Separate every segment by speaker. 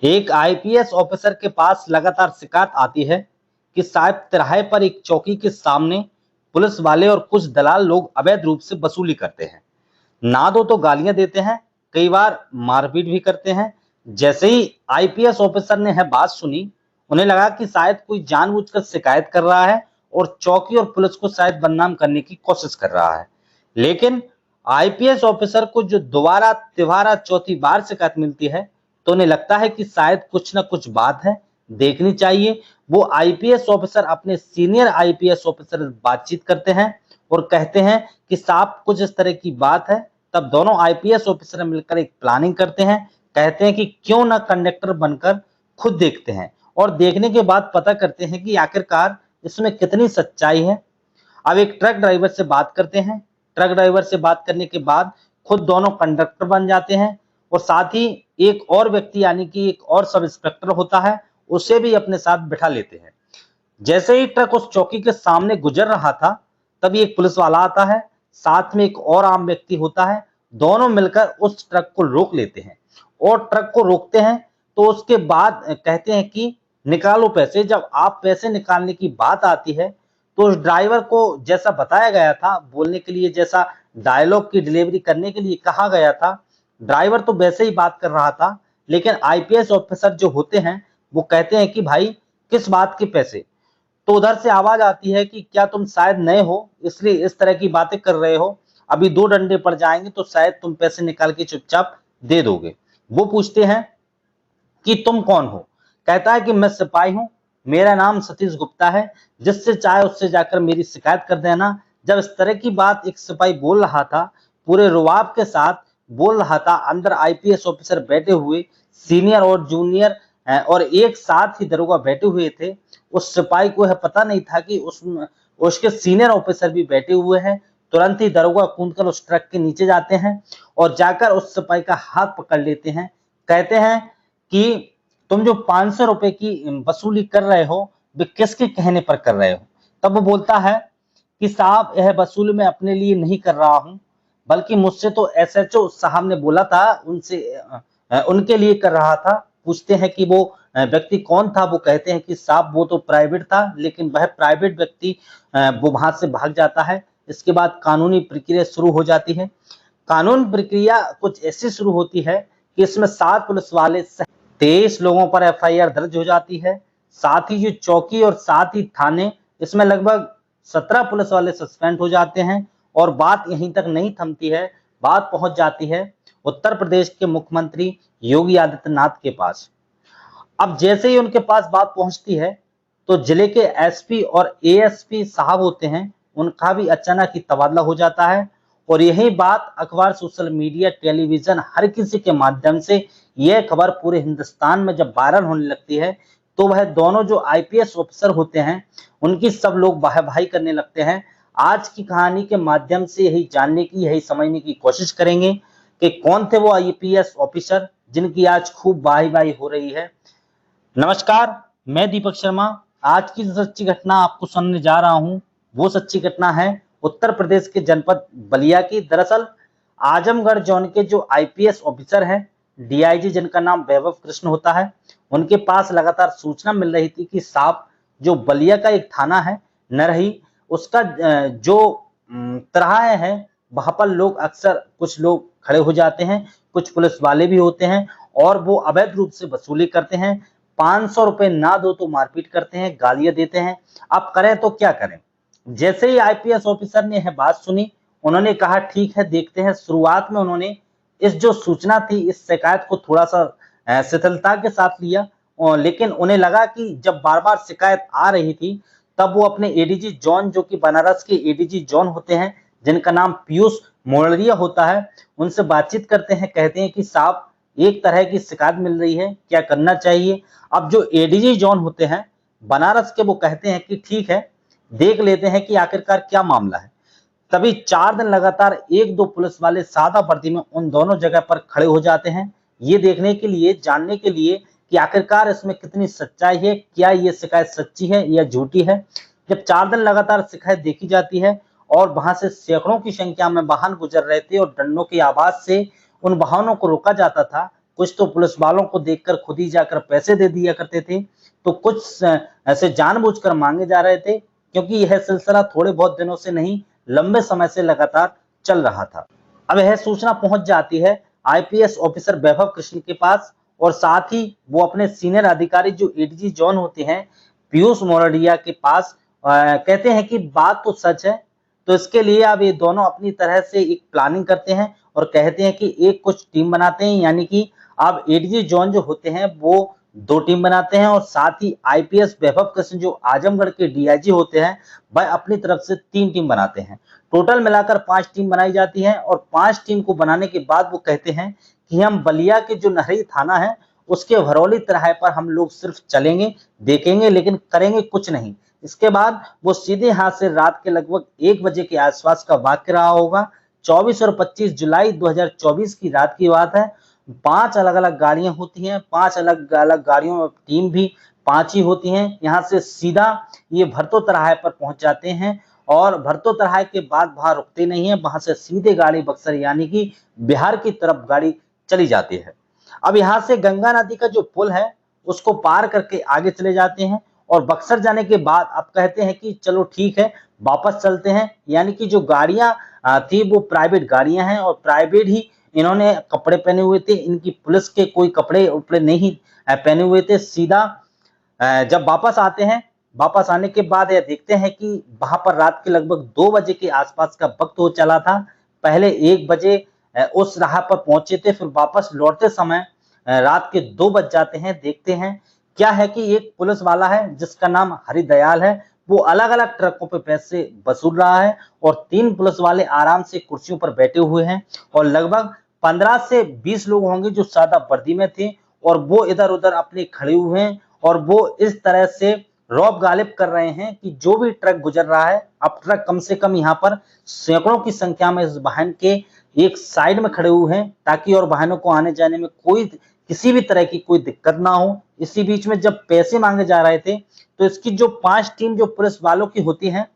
Speaker 1: एक IPS officer के पास लगातार शिकायत आती है कि शायद तिराहे पर एक चौकी के सामने पुलिस वाले और कुछ दलाल लोग अवैध रूप से वसूली करते हैं। ना दो तो गालियां देते हैं, कई बार मारपीट भी करते हैं। जैसे ही आईपीएस ऑफिसर ने यह बात सुनी, उन्हें लगा कि शायद कोई जानबूझकर शिकायत कर रहा है और चौकी और पुलिस को शायद बदनाम करने की कोशिश कर रहा है। लेकिन आईपीएस ऑफिसर को जो दोबारा तिबारा चौथी बार शिकायत मिलती है, तो उन्हें लगता है कि शायद कुछ ना कुछ बात है, देखनी चाहिए। वो आईपीएस ऑफिसर अपने सीनियर आईपीएस ऑफिसर बातचीत करते हैं और कहते हैं कि साहब कुछ इस तरह की बात है। तब दोनों आईपीएस ऑफिसर मिलकर एक प्लानिंग करते हैं, कहते हैं कि क्यों ना कंडक्टर बनकर खुद देखते हैं और देखने के बाद पता करते हैं कि आखिरकार इसमें कितनी सच्चाई है। अब एक ट्रक ड्राइवर से बात करते हैं। ट्रक ड्राइवर से बात करने के बाद खुद दोनों कंडक्टर बन जाते हैं और साथ ही एक और व्यक्ति यानी कि एक और सब इंस्पेक्टर होता है, उसे भी अपने साथ बिठा लेते हैं। जैसे ही ट्रक उस चौकी के सामने गुजर रहा था, तभी एक पुलिस वाला आता है, साथ में एक और आम व्यक्ति होता है। दोनों मिलकर उस ट्रक को रोक लेते हैं और ट्रक को रोकते हैं। तो उसके बाद कहते हैं कि निकालो पैसे। जब आप पैसे निकालने की बात आती है, तो उस ड्राइवर को जैसा बताया गया था बोलने के लिए, जैसा डायलॉग की डिलीवरी करने के लिए कहा गया था, ड्राइवर तो वैसे ही बात कर रहा था। लेकिन आईपीएस ऑफिसर जो होते हैं, वो कहते हैं कि भाई किस बात के पैसे। तो उधर से आवाज आती है कि क्या तुम शायद नए हो इसलिए इस तरह की बातें कर रहे हो, अभी दो डंडे पड़ जाएंगे तो शायद तुम पैसे निकाल के चुपचाप दे दोगे। वो पूछते हैं कि तुम कौन हो। कहता है कि मैं सिपाही हूं, मेरा नाम सतीश गुप्ता है, जिससे चाहे उससे जाकर मेरी शिकायत कर देना। जब इस तरह की बात एक सिपाही बोल रहा था, पूरे रुआब के साथ बोल रहा था, अंदर आईपीएस ऑफिसर बैठे हुए, सीनियर और जूनियर और एक साथ ही दरोगा बैठे हुए थे। उस सिपाही को यह पता नहीं था कि उसके सीनियर ऑफिसर भी बैठे हुए हैं। तुरंत ही दरोगा कूदकर उस ट्रक के नीचे जाते हैं और जाकर उस सिपाही का हाथ पकड़ लेते हैं। कहते हैं कि तुम जो 500 रुपए की वसूली कर रहे हो, वे किसके कहने पर कर रहे हो। तब वो बोलता है कि साहब यह वसूली मैं अपने लिए नहीं कर रहा हूं, बल्कि मुझसे तो एसएचओ साहब ने बोला था, उनसे उनके लिए कर रहा था। पूछते हैं कि वो व्यक्ति कौन था। वो कहते हैं कि साहब वो तो प्राइवेट था, लेकिन वह प्राइवेट व्यक्ति वो वहां से भाग जाता है। इसके बाद कानूनी प्रक्रिया शुरू हो जाती है। कानून प्रक्रिया कुछ ऐसी शुरू होती है कि इसमें 7 पुलिस वाले 23 लोगों पर एफआईआर दर्ज हो जाती है। साथ ही जो चौकी और साथ ही थाने, इसमें लगभग 17 पुलिस वाले सस्पेंड हो जाते हैं। और बात यहीं तक नहीं थमती है, बात पहुंच जाती है उत्तर प्रदेश के मुख्यमंत्री योगी आदित्यनाथ के पास। अब जैसे ही उनके पास बात पहुंचती है, तो जिले के एसपी और एएसपी साहब होते हैं, उनका भी अचानक ही तबादला हो जाता है। और यही बात अखबार, सोशल मीडिया, टेलीविजन, हर किसी के माध्यम से यह खबर पूरे हिंदुस्तान में जब वायरल होने लगती है, तो वह दोनों जो आईपीएस ऑफिसर होते हैं, उनकी सब लोग वाहवाही करने लगते हैं। आज की कहानी के माध्यम से यही जानने की, यही समझने की कोशिश करेंगे कि कौन थे वो आईपीएस ऑफिसर जिनकी आज खूब वाही हो रही है। नमस्कार, मैं दीपक शर्मा। आज की जो सच्ची घटना आपको सुनने जा रहा हूं, वो सच्ची घटना है उत्तर प्रदेश के जनपद बलिया की। दरअसल आजमगढ़ जोन के जो आईपीएस ऑफिसर हैं, डीआईजी जिनका नाम वैभव कृष्ण होता है, उनके पास लगातार सूचना मिल रही थी कि साहब जो बलिया का एक थाना है नरही, उसका जो तराहे है, वहां पर लोग अक्सर कुछ लोग खड़े हो जाते हैं, कुछ पुलिस वाले भी होते हैं और वो अवैध रूप से वसूली करते हैं। 500 रुपए ना दो तो मारपीट करते हैं, गालियां देते हैं। अब करें तो क्या करें। जैसे ही आईपीएस ऑफिसर ने यह बात सुनी, उन्होंने कहा ठीक है, देखते हैं। शुरुआत में उन्होंने इस जो सूचना थी, इस शिकायत को थोड़ा सा शिथिलता के साथ लिया। लेकिन उन्हें लगा कि जब बार बार शिकायत आ रही थी, तब वो अपने एडीजी जोन, जो कि बनारस के एडीजी जोन होते हैं, जिनका नाम पीयूष मोड़रिया होता है, उनसे बातचीत करते हैं। कहते हैं कि साहब एक तरह की शिकायत मिल रही है, क्या करना चाहिए। अब जो एडीजी जोन होते हैं बनारस के, वो कहते हैं कि ठीक है, देख लेते हैं कि आखिरकार क्या मामला है। तभी 4 दिन लगातार 1-2 पुलिस वाले सादा वर्दी में उन दोनों जगह पर खड़े हो जाते हैं, ये देखने के लिए, जानने के लिए कि आखिरकार इसमें कितनी सच्चाई है, क्या ये शिकायत सच्ची है या झूठी है। जब 4 दिन लगातार शिकायत देखी जाती है और वहां से सैकड़ों की संख्या में वाहन गुजर रहे थे और डंडों की आवाज से उन वाहनों को रोका जाता था, कुछ तो पुलिस वालों को देखकर खुद ही जाकर पैसे दे दिया करते थे, तो कुछ ऐसे जानबूझकर मांगे जा रहे थे, क्योंकि यह सिलसिला थोड़े बहुत दिनों से नहीं, लंबे समय से लगातार चल रहा था। अब यह सूचना पहुंच जाती है आईपीएस ऑफिसर वैभव कृष्ण के पास, और साथ ही वो अपने सीनियर अधिकारी जो एडीजी जोन होते हैं पीयूष मोरडिया के पास कहते हैं कि बात तो सच है। तो इसके लिए अब ये दोनों अपनी तरह से एक प्लानिंग करते हैं और कहते हैं कि एक कुछ टीम बनाते हैं, यानी कि अब एडीजी जोन जो होते हैं वो 2 टीम बनाते हैं, और साथ ही आईपीएस वैभव कृष्ण जो आजमगढ़ के डीआईजी होते हैं वह अपनी तरफ से 3 टीम बनाते हैं। टोटल मिलाकर 5 टीम बनाई जाती है, और 5 टीम को बनाने के बाद वो कहते हैं कि हम बलिया के जो नहरी थाना है उसके भरौली तिराहे पर हम लोग सिर्फ चलेंगे, देखेंगे, लेकिन करेंगे कुछ नहीं। इसके बाद वो सीधे हाथ से रात के लगभग 1 बजे के आसपास का वाक्य रहा होगा। 24 और 25 जुलाई 2024 की रात की बात है। 5 अलग अलग गाड़ियां होती हैं, 5 अलग अलग गाड़ियों में टीम भी 5 ही होती हैं। यहाँ से सीधा ये भरतो तिराहे पर पहुंच जाते हैं, और भरतो तिराहे के बाद वहां रुकते नहीं है, वहां से सीधे गाड़ी बक्सर यानी कि बिहार की तरफ गाड़ी चली जाती है। अब यहाँ से गंगा नदी का जो पुल है उसको पार करके आगे चले जाते हैं, और बक्सर जाने के बाद अब कहते हैं कि चलो ठीक है वापस चलते हैं, यानी कि जो गाड़ियां थी वो प्राइवेट गाड़ियां हैं, और प्राइवेट ही इन्होंने कपड़े पहने हुए थे, इनकी पुलिस के कोई कपड़े उपड़े नहीं पहने हुए थे। सीधा जब वापस आते हैं, वापस आने के बाद यह देखते हैं कि वहां पर रात के लगभग 2 बजे के आसपास का वक्त हो चला था। पहले 1 बजे उस राह पर पहुंचे थे, फिर वापस लौटते समय रात के 2 बज जाते हैं। देखते हैं क्या है कि एक पुलिस वाला है जिसका नाम हरिदयाल है, वो अलग अलग ट्रकों पे पैसे वसूल रहा है, और 3 पुलिस वाले आराम से कुर्सियों पर बैठे हुए हैं, और लगभग 15 से 20 लोग होंगे जो सादा वर्दी में थे, और वो इधर उधर अपने खड़े हुए हैं, और वो इस तरह से रौब गालिब कर रहे हैं कि जो भी ट्रक गुजर रहा है, अब ट्रक कम से कम यहाँ पर सैकड़ों की संख्या में इस वाहन के एक साइड में खड़े हुए हैं, ताकि और वाहनों को आने जाने में कोई किसी भी तरह की कोई दिक्कत ना हो। इसी बीच में जब पैसे मांगे जा रहे थे, तो इसकी जो 5 टीम जो पुलिस वालों की होती है,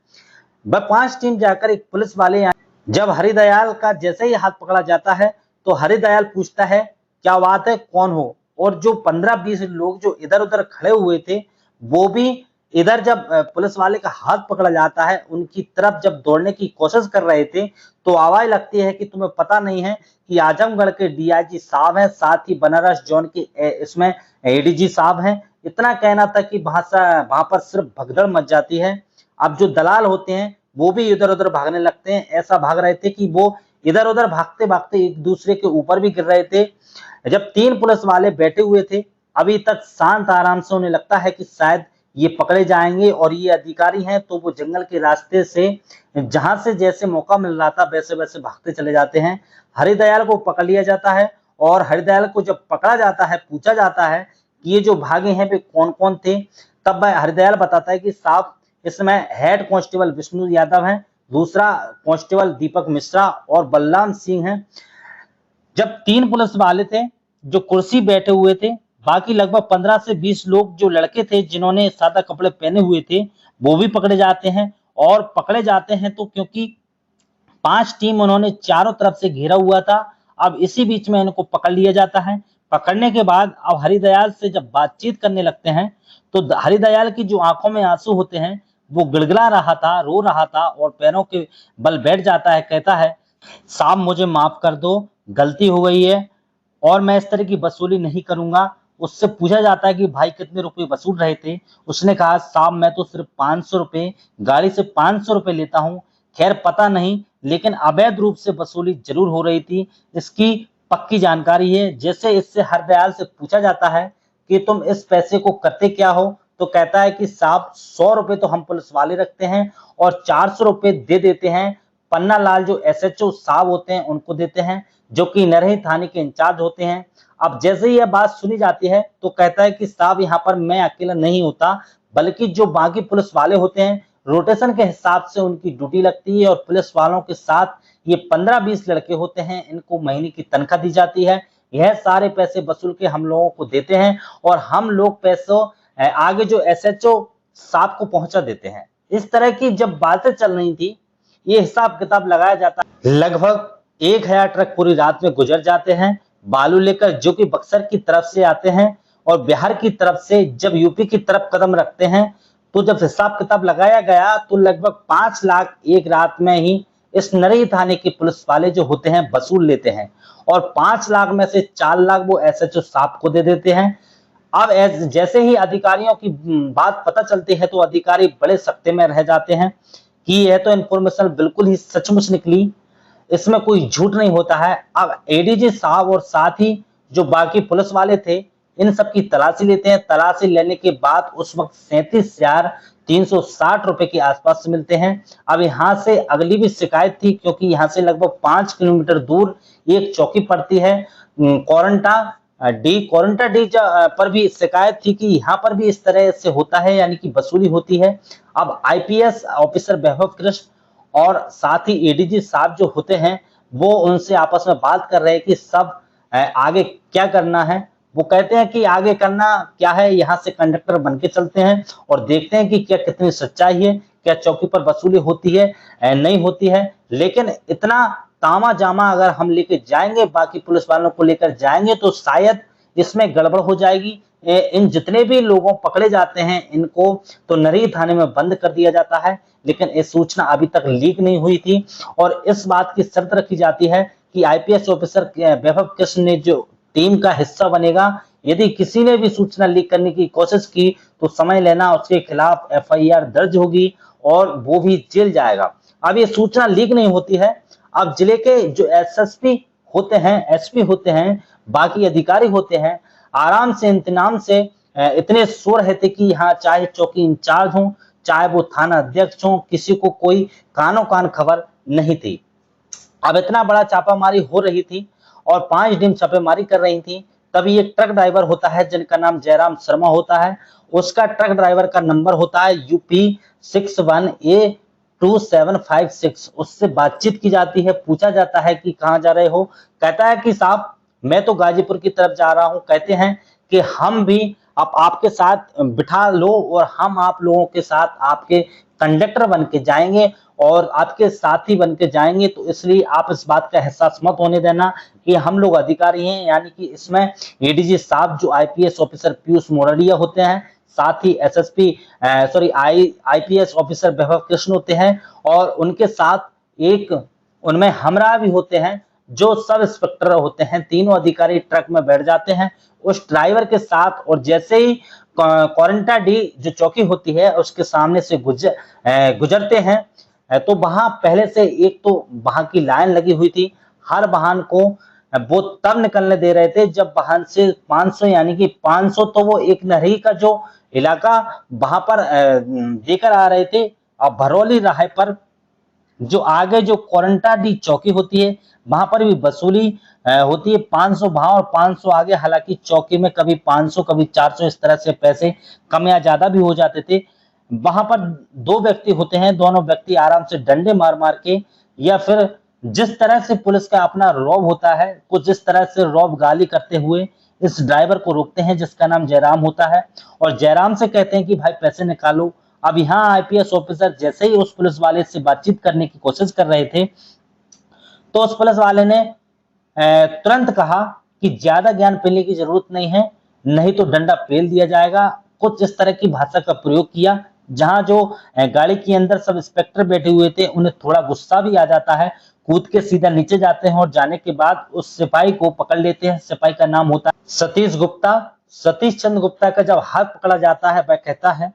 Speaker 1: वह 5 टीम जाकर एक पुलिस वाले जब हरिदयाल का जैसे ही हाथ पकड़ा जाता है, तो हरिदयाल पूछता है क्या बात है, कौन हो। और जो 15-20 लोग जो इधर उधर खड़े हुए थे, वो भी इधर जब पुलिस वाले का हाथ पकड़ा जाता है, उनकी तरफ जब दौड़ने की कोशिश कर रहे थे, तो आवाज लगती है कि तुम्हें पता नहीं है कि आजमगढ़ के डीआईजी साहब हैं, साथ ही बनारस जोन के इसमें एडीजी साहब हैं। इतना कहना था कि वहां पर सिर्फ भगदड़ मच जाती है। अब जो दलाल होते हैं वो भी इधर उधर भागने लगते हैं, ऐसा भाग रहे थे कि वो इधर उधर भागते भागते एक दूसरे के ऊपर भी गिर रहे थे। जब 3 पुलिस वाले बैठे हुए थे, अभी तक शांत आराम से उन्हें लगता है कि शायद ये पकड़े जाएंगे, और ये अधिकारी हैं तो वो जंगल के रास्ते से जहां से जैसे मौका मिल रहा था वैसे वैसे भागते चले जाते हैं। हरिदयाल को पकड़ लिया जाता है, और हरिदयाल को जब पकड़ा जाता है, पूछा जाता है कि ये जो भागे हैं वे कौन कौन थे, तब हरिदयाल बताता है कि साहब इसमें हेड कांस्टेबल विष्णु यादव हैं, दूसरा कांस्टेबल दीपक मिश्रा और बलराम सिंह हैं। जब 3 पुलिस वाले थे जो कुर्सी बैठे हुए थे, बाकी लगभग 15 से 20 लोग जो लड़के थे जिन्होंने सादा कपड़े पहने हुए थे, वो भी पकड़े जाते हैं। और पकड़े जाते हैं तो क्योंकि 5 टीम उन्होंने चारों तरफ से घेरा हुआ था, अब इसी बीच में इनको पकड़ लिया जाता है। पकड़ने के बाद अब हरिदयाल से जब बातचीत करने लगते हैं, तो हरिदयाल की जो आंखों में आंसू होते हैं, वो गिड़गिड़ा रहा था, रो रहा था, और पैरों के बल बैठ जाता है। कहता है साहब मुझे माफ कर दो, गलती हो गई है, और मैं इस तरह की वसूली नहीं करूंगा। उससे पूछा जाता है कि भाई कितने रुपए वसूल रहे थे। उसने कहा साहब मैं तो सिर्फ 500 रुपए, गाड़ी से 500 रुपए लेता हूँ। खैर पता नहीं, लेकिन अवैध रूप से वसूली जरूर हो रही थी, इसकी पक्की जानकारी है। जैसे इससे हरदयाल से पूछा जाता है कि तुम इस पैसे को करते क्या हो, तो कहता है कि साहब 100 रुपए तो हम पुलिस वाले रखते हैं, और 400 रुपए दे देते हैं पन्ना लाल जो एसएचओ साहब होते हैं उनको देते हैं, जो कि नरही थाने के इंचार्ज होते हैं। अब जैसे ही यह बात सुनी जाती है, तो कहता है कि साहब यहाँ पर मैं अकेला नहीं होता, बल्कि जो बाकी पुलिस वाले होते हैं रोटेशन के हिसाब से उनकी ड्यूटी लगती है, और पुलिस वालों के साथ ये 15-20 लड़के होते हैं, इनको महीने की तनख्वाह दी जाती है। यह सारे पैसे वसूल के हम लोगों को देते हैं, और हम लोग पैसों आगे जो एसएचओ साहब को पहुंचा देते हैं। इस तरह की जब बातें चल रही थी, ये हिसाब किताब लगाया जाता है। लगभग 1000 ट्रक पूरी रात में गुजर जाते हैं। बालू लेकर, जो कि बक्सर की तरफ से आते हैं और बिहार की तरफ से जब यूपी की तरफ कदम रखते हैं, तो जब हिसाब किताब लगाया गया तो लगभग 5 लाख एक रात में ही इस नरही थाने के पुलिस वाले जो होते हैं वसूल लेते हैं, और 5 लाख में से 4 लाख वो एसएचओ साहब को दे देते हैं। अब जैसे ही अधिकारियों की बात पता चलती है तो अधिकारी बड़े सख्ते में रह जाते हैं कि यह तो इन्फॉर्मेशन बिल्कुल ही सचमुच निकली, इसमें कोई झूठ नहीं होता है। अब एडीजी साहब और साथ ही जो बाकी पुलिस वाले थे, इन सब की तलाशी लेते हैं। तलाशी लेने के बाद उस वक्त 37,360 रुपए के आसपास मिलते हैं। अब यहाँ से अगली भी शिकायत थी, क्योंकि यहाँ से लगभग 5 किलोमीटर दूर एक चौकी पड़ती है कोरंटा डी पर भी शिकायत थी कि यहाँ पर भी इस तरह से होता है, यानी कि वसूली होती है। अब आईपीएस ऑफिसर वैभव कृष्ण और साथ ही एडीजी साहब जो होते हैं, वो उनसे आपस में बात कर रहे हैं कि सब आगे क्या करना है। वो कहते हैं कि आगे करना क्या है, यहाँ से कंडक्टर बन के चलते हैं और देखते हैं कि क्या कितनी सच्चाई है, क्या चौकी पर वसूली होती है नहीं होती है। लेकिन इतना तामा जामा अगर हम लेके जाएंगे, बाकी पुलिस वालों को लेकर जाएंगे, तो शायद इसमें गड़बड़ हो जाएगी। इन जितने भी लोगों पकड़े जाते हैं, इनको तो नरही थाने में बंद कर दिया जाता है। लेकिन ये सूचना अभी तक लीक नहीं हुई थी और इस बात की शर्त रखी जाती है कि आईपीएस ऑफिसर वैभव कृष्ण ने जो टीम का हिस्सा बनेगा, यदि किसी ने भी सूचना लीक करने की कोशिश की तो समझ लेना उसके खिलाफ एफआईआर दर्ज होगी और वो भी जेल जाएगा। अब ये सूचना लीक नहीं होती है। अब जिले के जो एसएसपी होते हैं, एसपी होते हैं, बाकी अधिकारी होते हैं, आराम से इंतजाम से इतने सो रहे थे कि यहाँ चाहे चौकी इंचार्ज हो, चाहे वो थाना अध्यक्ष हो, किसी को कोई कानो कान खबर नहीं थी। अब इतना बड़ा छापामारी हो रही थी और 5 टीम छापेमारी कर रही थी, तभी एक ट्रक ड्राइवर होता है जिनका नाम जयराम शर्मा होता है। उसका ट्रक ड्राइवर का नंबर होता है यूपी 61A2756। उससे बातचीत की जाती है, पूछा जाता है कि कहाँ जा रहे हो। कहता है कि साहब मैं तो गाजीपुर की तरफ जा रहा हूँ। कहते हैं कि हम भी आप आपके साथ बिठा लो और हम आप लोगों के साथ आपके कंडक्टर बन के जाएंगे और आपके साथी बन के जाएंगे, तो इसलिए आप इस बात का एहसास मत होने देना कि हम लोग अधिकारी हैं। यानी कि इसमें एडीजी साहब जो आईपीएस ऑफिसर पीयूष मोरडिया होते हैं, साथ ही आईपीएस ऑफिसर वैभव कृष्ण होते हैं और उनके साथ एक उनमें हमरा भी होते हैं जो सब इंस्पेक्टर होते हैं। तीनों अधिकारी ट्रक में बैठ जाते हैं उस ड्राइवर के साथ, और जैसे ही कोरंटा डी जो चौकी होती है उसके सामने से गुजरते हैं, तो वहां पहले से एक तो वहां की लाइन लगी हुई थी। हर वाहन को वो तब निकलने दे रहे थे जब वाहन से 500, यानी कि 500 तो वो एक नरही का जो इलाका वहां पर देकर आ रहे थे। अब भरौली राह पर जो आगे जो कोरंटा डी चौकी होती है, वहां पर भी वसूली होती है 500 वहां और 500 आगे। हालांकि चौकी में कभी 500 कभी 400 इस तरह से पैसे कम या ज्यादा भी हो जाते थे। वहां पर 2 व्यक्ति होते हैं, दोनों व्यक्ति आराम से डंडे मार मार के, या फिर जिस तरह से पुलिस का अपना रौब होता है, कुछ जिस तरह से रौब गाली करते हुए इस ड्राइवर को रोकते हैं जिसका नाम जयराम होता है, और जयराम से कहते हैं कि भाई पैसे निकालो। अब यहाँ आईपीएस ऑफिसर जैसे ही उस पुलिस वाले से बातचीत करने की कोशिश कर रहे थे, तो उस पुलिस वाले ने तुरंत कहा कि ज्यादा ज्ञान पीने की जरूरत नहीं है, नहीं तो डंडा पेल दिया जाएगा। कुछ इस तरह की भाषा का प्रयोग किया। जहां जो गाड़ी के अंदर सब इंस्पेक्टर बैठे हुए थे उन्हें थोड़ा गुस्सा भी आ जाता है, कूद के सीधा नीचे जाते हैं और जाने के बाद उस सिपाही को पकड़ लेते हैं। सिपाही का नाम होता है सतीश गुप्ता। सतीश चंद्र गुप्ता का जब हाथ पकड़ा जाता है, वह कहता है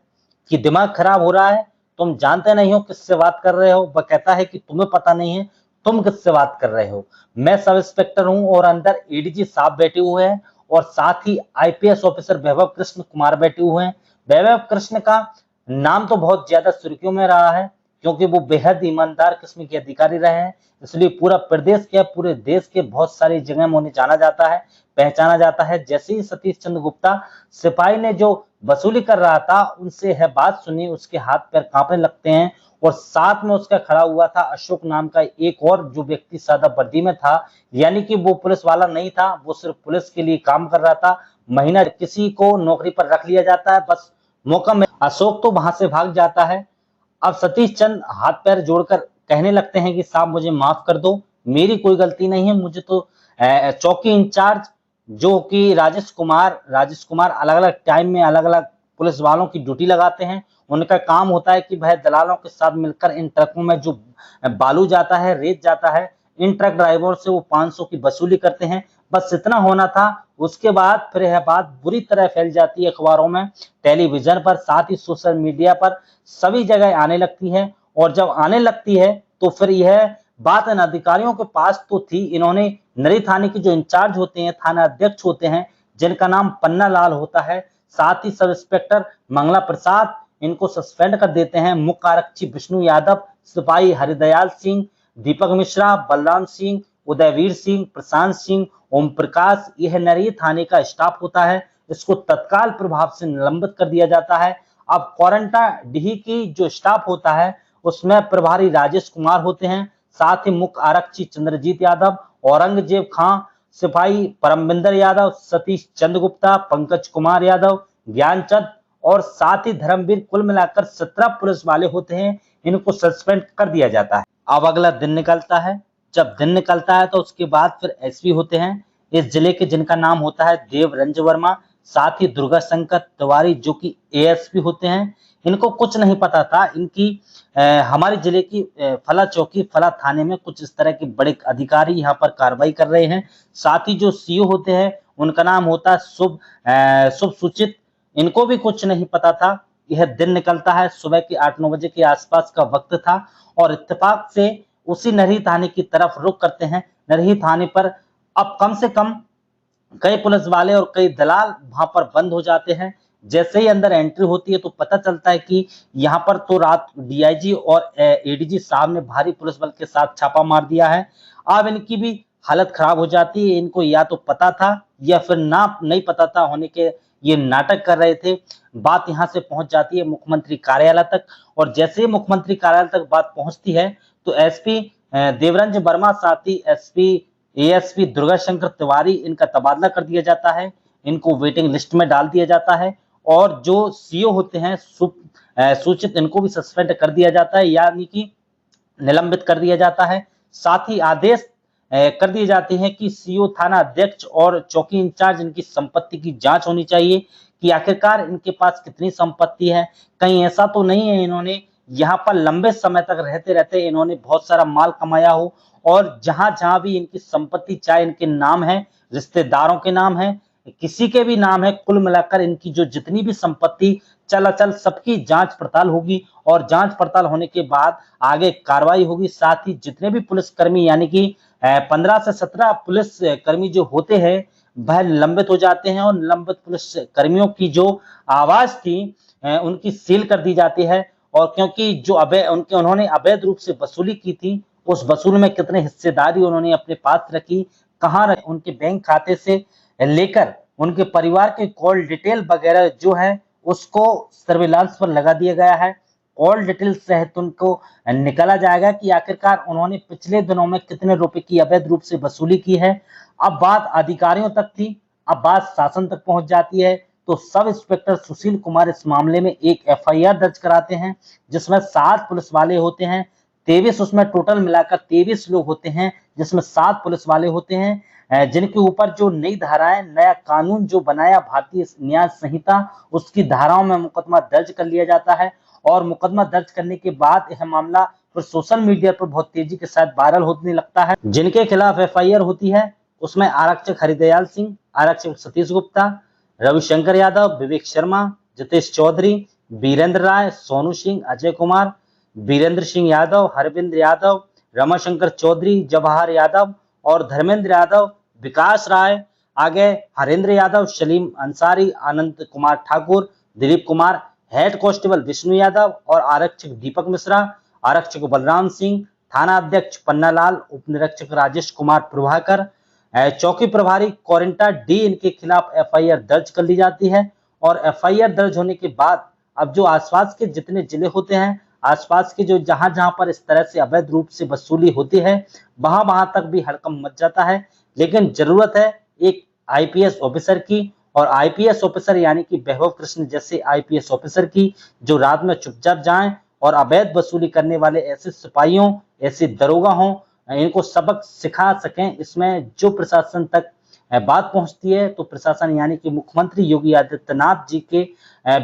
Speaker 1: कि दिमाग खराब हो रहा है, तुम जानते नहीं हो किससे बात कर रहे हो। वह कहता है कि तुम्हें पता नहीं है तुम किससे बात कर रहे हो, मैं सब इंस्पेक्टर हूं और अंदर एडीजी साहब बैठे हुए हैं और साथ ही आईपीएस ऑफिसर वैभव कृष्ण कुमार बैठे हुए हैं। वैभव कृष्ण का नाम तो बहुत ज्यादा सुर्खियों में रहा है क्योंकि वो बेहद ईमानदार किस्म के अधिकारी रहे हैं, इसलिए पूरा प्रदेश के पूरे देश के बहुत सारी जगह में उन्हें जाना जाता है, पहचाना जाता है। जैसे ही सतीश चंद्र गुप्ता सिपाही ने जो वसूली कर रहा था उनसे यह बात सुनी, उसके हाथ पैर कांपने लगते हैं। और साथ में उसका खड़ा हुआ था अशोक नाम का एक और जो व्यक्ति सादा वर्दी में था, यानी कि वो पुलिस वाला नहीं था, वो सिर्फ पुलिस के लिए काम कर रहा था। महीना किसी को नौकरी पर रख लिया जाता है, बस मौका में अशोक तो वहां से भाग जाता है। अब सतीश चंद हाथ पैर जोड़कर कहने लगते हैं कि साहब मुझे माफ कर दो, मेरी कोई गलती नहीं है, मुझे तो चौकी इंचार्ज जो कि राजेश कुमार अलग अलग टाइम में अलग अलग पुलिस वालों की ड्यूटी लगाते हैं। उनका काम होता है कि वह दलालों के साथ मिलकर इन ट्रकों में जो बालू जाता है, रेत जाता है, इन ट्रक ड्राइवरों से वो 500 की वसूली करते हैं। बस इतना होना था। उसके बाद फिर यह बात बुरी तरह फैल जाती है, अखबारों में, टेलीविजन पर, साथ ही सोशल मीडिया पर, सभी जगह आने लगती है। और जब आने लगती है तो फिर यह बात इन अधिकारियों के पास तो थी। इन्होंने नरी थाने के जो इंचार्ज होते हैं, थाना अध्यक्ष होते हैं, जिनका नाम पन्ना लाल होता है, साथ ही सब इंस्पेक्टर मंगला प्रसाद, इनको सस्पेंड कर देते हैं। मुख्य आरक्षी विष्णु यादव, सिपाही हरिदयाल सिंह, दीपक मिश्रा, बलराम सिंह, उदयवीर सिंह, प्रशांत सिंह, ओम प्रकाश, यह नरी थाने का स्टाफ होता है। इसको तत्काल प्रभाव से निलंबित कर दिया जाता है। अब कोरंटा डीही की जो स्टाफ होता है उसमें प्रभारी राजेश कुमार होते हैं, साथ ही मुख्य आरक्षी चंद्रजीत यादव, औरंगजेब खां, सिपाही परमविंदर यादव, सतीश चंद्र गुप्ता, पंकज कुमार यादव, ज्ञानचंद और साथ ही धर्मवीर, कुल मिलाकर 17 पुलिस वाले होते हैं। इनको सस्पेंड कर दिया जाता है। अब अगला दिन निकलता है। जब दिन निकलता है तो उसके बाद फिर एसपी होते हैं इस जिले के, जिनका नाम होता है देवरंज वर्मा, साथ ही दुर्गा शंकर तिवारी जो कि एएसपी होते हैं। इनको कुछ नहीं पता था इनकी हमारे जिले की फला चौकी, फला थाने में कुछ इस तरह के बड़े अधिकारी यहाँ पर कार्रवाई कर रहे हैं। साथ ही जो सीओ होते हैं उनका नाम होता है शुभ सूचित, इनको भी कुछ नहीं पता था। यह दिन निकलता है, सुबह के 8-9 बजे के आसपास का वक्त था और इत्तेफाक से उसी नरही थाने की तरफ रुख करते हैं। नरही थाने पर अब कम से कम कई पुलिस वाले और कई दलाल वहां पर बंद हो जाते हैं। जैसे ही अंदर एंट्री होती है तो पता चलता है कि यहाँ पर तो रात डीआईजी और एडीजी साहब ने भारी पुलिस बल के साथ छापा मार दिया है। अब इनकी भी हालत खराब हो जाती है। इनको या तो पता था या फिर ना नहीं पता था होने के ये नाटक कर रहे थे। बात यहाँ से पहुंच जाती है मुख्यमंत्री कार्यालय तक और जैसे ही मुख्यमंत्री कार्यालय तक बात पहुंचती है तो एसपी देवरंज वर्मा, साथ ही एसपी एएसपी दुर्गा शंकर तिवारी, इनका तबादला कर दिया जाता है। इनको वेटिंग लिस्ट में डाल दिया जाता है और जो सीओ होते हैं सूचित, इनको भी सस्पेंड कर दिया जाता है, यानी कि निलंबित कर दिया जाता है। साथ ही आदेश कर दिए जाते हैं कि सीओ, थाना अध्यक्ष और चौकी इंचार्ज, इनकी संपत्ति की जांच होनी चाहिए कि आखिरकार इनके पास कितनी संपत्ति है। कहीं ऐसा तो नहीं है इन्होंने यहाँ पर लंबे समय तक रहते रहते इन्होंने बहुत सारा माल कमाया हो और जहां जहां भी इनकी संपत्ति, चाहे इनके नाम है, रिश्तेदारों के नाम है, किसी के भी नाम है, कुल मिलाकर इनकी जो जितनी भी संपत्ति चल अचल सबकी जांच पड़ताल होगी और जांच पड़ताल होने के बाद आगे कार्रवाई होगी। साथ ही जितने भी पुलिसकर्मी, यानी कि 15 से 17 पुलिस कर्मी जो होते हैं वह निलंबित हो जाते हैं और निलंबित पुलिस कर्मियों की जो आवाज थी उनकी सील कर दी जाती है। और क्योंकि जो उन्होंने अवैध रूप से वसूली की थी, उस वसूल में कितने हिस्सेदारी उन्होंने अपने पास रखी, कहाँ रखी, उनके बैंक खाते से लेकर उनके परिवार के कॉल डिटेल वगैरह जो है उसको सर्विलांस पर लगा दिया गया है। कॉल डिटेल सहित उनको निकाला जाएगा कि आखिरकार उन्होंने पिछले दिनों में कितने रुपए की अवैध रूप से वसूली की है। अब बात अधिकारियों तक थी, अब बात शासन तक पहुंच जाती है। तो सब इंस्पेक्टर सुशील कुमार इस मामले में एक एफआईआर दर्ज कराते हैं जिसमें 7 पुलिस वाले होते हैं, 23 उसमें टोटल मिलाकर 23 लोग होते हैं, जिसमें 7 पुलिस वाले होते हैं, जिनके ऊपर जो नई धाराएं, नया कानून जो बनाया भारतीय न्याय संहिता, उसकी धाराओं में मुकदमा दर्ज कर लिया जाता है। और मुकदमा दर्ज करने के बाद यह मामला फिर सोशल मीडिया पर बहुत तेजी के साथ वायरल होने लगता है। जिनके खिलाफ एफआईआर होती है उसमें आरक्षक हरिदयाल सिंह, आरक्षक सतीश गुप्ता, रविशंकर यादव, विवेक शर्मा, जितेश चौधरी, वीरेंद्र राय, सोनू सिंह, अजय कुमार, वीरेंद्र सिंह यादव, हरविंद्र यादव, रमाशंकर चौधरी, जवाहर यादव और धर्मेंद्र यादव, विकास राय, आगे हरेंद्र यादव, सलीम अंसारी, आनंद कुमार ठाकुर, दिलीप कुमार, हेड कांस्टेबल विष्णु यादव और आरक्षक दीपक मिश्रा, आरक्षक बलराम सिंह, थाना अध्यक्ष पन्ना लाल, उप निरीक्षक राजेश कुमार प्रभाकर, चौकी प्रभारी कोरंटा डी, इनके खिलाफ एफआईआर दर्ज कर ली जाती है। और एफआईआर दर्ज होने के बाद अब जो आसपास के जितने जिले होते हैं, आसपास के जो जहां जहां पर इस तरह से अवैध रूप से वसूली होती है, वहां वहां तक भी हड़कंप मच जाता है। लेकिन जरूरत है एक आईपीएस ऑफिसर की, और आईपीएस ऑफिसर यानी कि वैभव कृष्ण जैसे आईपीएस ऑफिसर की, जो रात में चुपचाप जाएं और अवैध वसूली करने वाले ऐसे सिपाहियों, ऐसे दरोगा हों इनको सबक सिखा सकें, इसमें जो प्रशासन तक बात पहुंचती है तो प्रशासन यानी कि मुख्यमंत्री योगी आदित्यनाथ जी के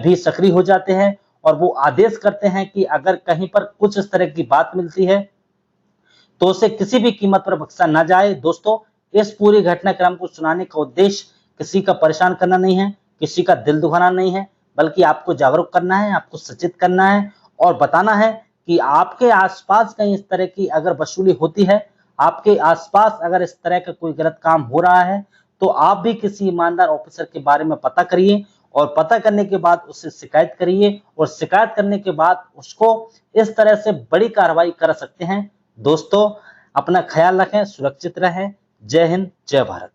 Speaker 1: भी सक्रिय हो जाते हैं और वो आदेश करते हैं कि अगर कहीं पर कुछ इस तरह की बात मिलती है तो उसे किसी भी कीमत पर बख्शा ना जाए। दोस्तों, इस पूरी घटनाक्रम को सुनाने का उद्देश्य किसी का परेशान करना नहीं है, किसी का दिल दुखाना नहीं है, बल्कि आपको जागरूक करना है, आपको सचेत करना है और बताना है कि आपके आसपास कहीं इस तरह की अगर वसूली होती है, आपके आसपास अगर इस तरह का कोई गलत काम हो रहा है, तो आप भी किसी ईमानदार ऑफिसर के बारे में पता करिए और पता करने के बाद उससे शिकायत करिए और शिकायत करने के बाद उसको इस तरह से बड़ी कार्रवाई कर सकते हैं। दोस्तों, अपना ख्याल रखें, सुरक्षित रहें। जय हिंद, जय भारत।